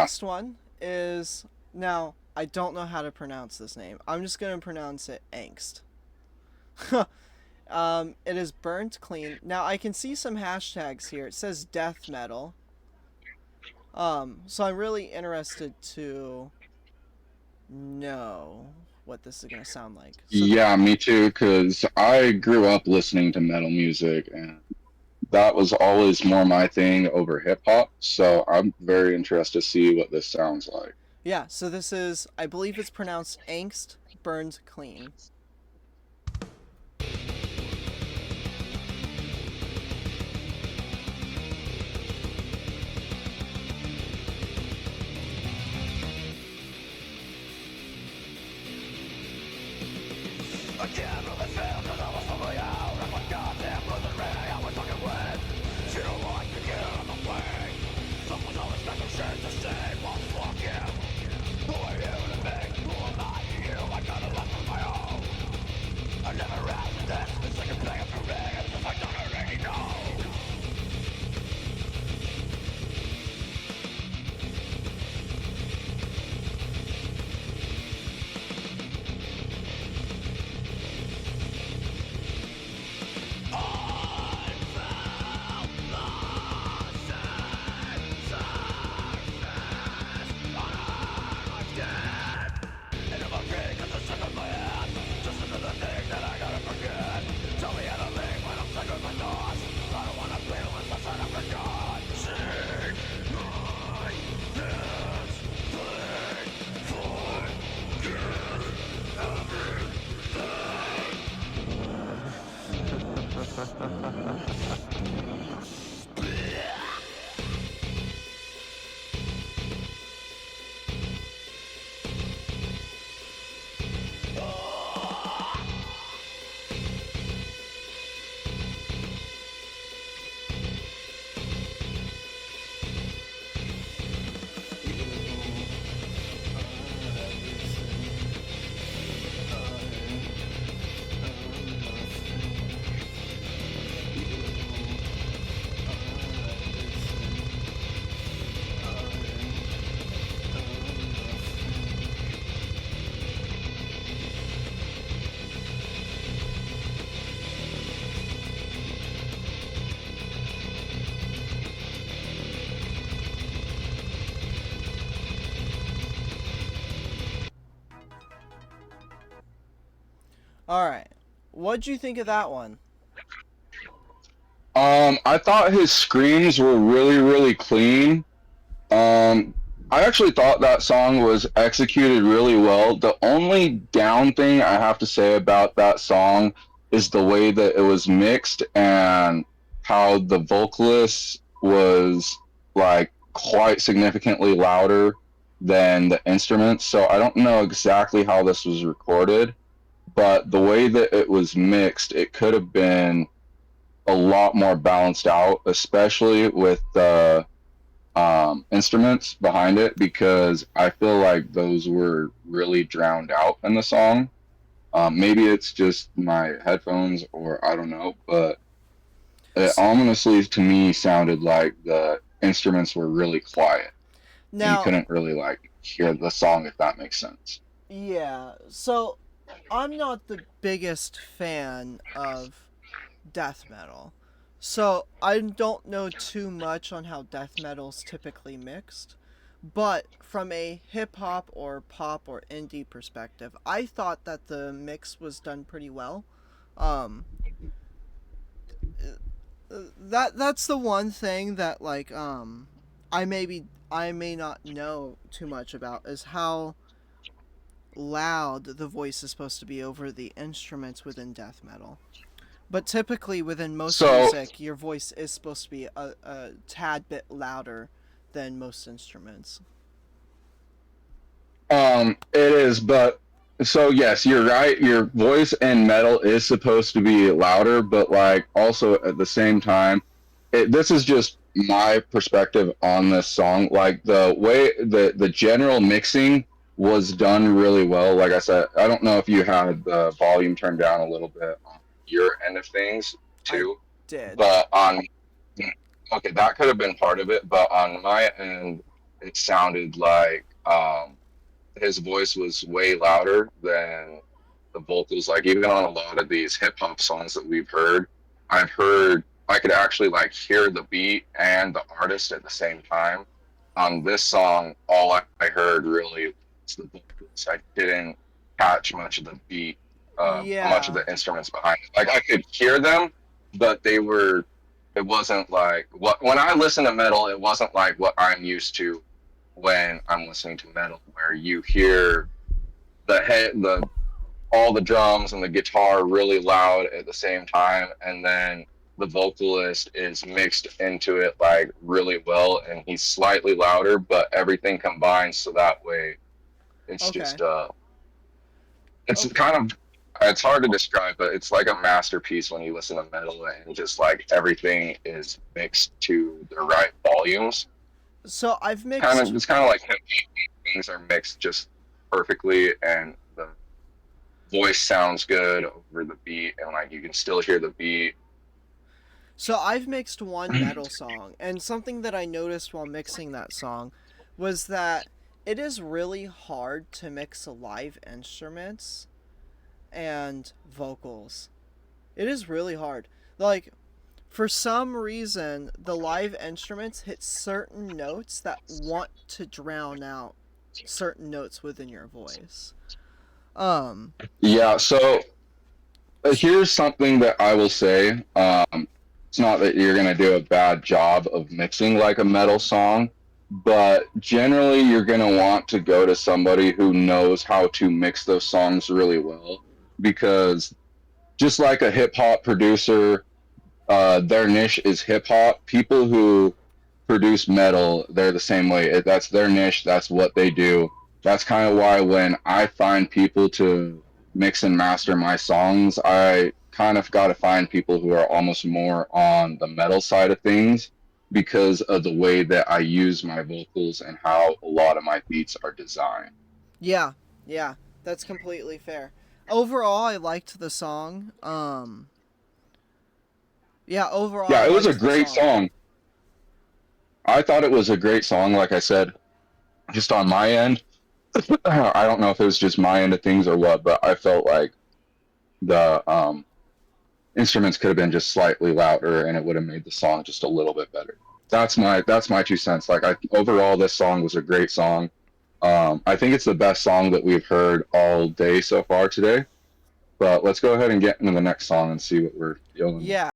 next one is, now I don't know how to pronounce this name. I'm just gonna pronounce it Anxxtt. It is burnt clean. Now I can see some hashtags here. It says death metal. So I'm really interested to know what this is gonna sound like. So Yeah, me too, because I grew up listening to metal music, and that was always more my thing over hip hop. So I'm very interested to see what this sounds like. yeah, so this is, I believe it's pronounced Angst Burned Clean. Alright. What'd you think of that one? I thought his screams were really, really clean. Um, I actually thought that song was executed really well. The only down thing I have to say about that song is the way that it was mixed and how the vocalist was like quite significantly louder than the instruments. So I don't know exactly how this was recorded, but the way that it was mixed, it could have been a lot more balanced out, especially with the instruments behind it, because I feel like those were really drowned out in the song. Maybe it's just my headphones, or I don't know, but it S- ominously to me sounded like the instruments were really quiet, and you Now, couldn't really like hear the song if that makes sense. yeah, so I'm not the biggest fan of death metal. So I don't know too much on how death metal's typically mixed. But from a hip hop or pop or indie perspective, I thought that the mix was done pretty well. Um, that's the one thing that I may not know too much about is how loud the voice is supposed to be over the instruments within death metal. But typically within most So music, your voice is supposed to be a tad bit louder than most instruments. it is, but so yes, you're right. Your voice in metal is supposed to be louder, but like also at the same time, this is just my perspective on this song. Like the way the general mixing was done really well. Like I said, I don't know if you had the volume turned down a little bit on your end of things I too, did. but on okay, that could have been part of it, but on my end. it sounded like his voice was way louder than the vocals. Like even on a lot of these hip hop songs that we've heard, I've heard I could actually like hear the beat and the artist at the same time. On this song, all I heard really was the vocals. I didn't catch much of the beat, much of Yeah. the instruments behind it. Like I could hear them, but they were. It wasn't like what when I listen to metal. It wasn't like what I'm used to when I'm listening to metal, where you hear the all the drums and the guitar really loud at the same time, and then the vocalist is mixed into it like really well, and he's slightly louder, but everything combines so that way it's Okay. just it's Okay. kind of it's hard to describe, but it's like a masterpiece when you listen to metal and just like everything is mixed to the right volumes. So It's kind of like things are mixed just perfectly, and the voice sounds good over the beat, and like you can still hear the beat. I've mixed one metal song, and something that I noticed while mixing that song was that it is really hard to mix live instruments and vocals. It is really hard. Like, for some reason, the live instruments hit certain notes that want to drown out certain notes within your voice. Um, Yeah, so here's something that I will say. It's not that you're gonna do a bad job of mixing like a metal song, but generally you're gonna want to go to somebody who knows how to mix those songs really well, because just like a hip hop producer, their niche is hip hop. People who produce metal, they're the same way. That's their niche. That's what they do. That's kind of why when I find people to mix and master my songs, I kind of got to find people who are almost more on the metal side of things because of the way that I use my vocals and how a lot of my beats are designed. yeah, yeah, that's completely fair. Overall, I liked the song. Yeah, overall, Yeah, I it was a liked the great song. song. I thought it was a great song, like I said, just on my end. I don't know if it was just my end of things or what, but I felt like the instruments could have been just slightly louder and it would have made the song just a little bit better. That's my 2 cents. Like overall, this song was a great song. I think it's the best song that we've heard all day so far today. But let's go ahead and get into the next song and see what we're dealing with. Yeah,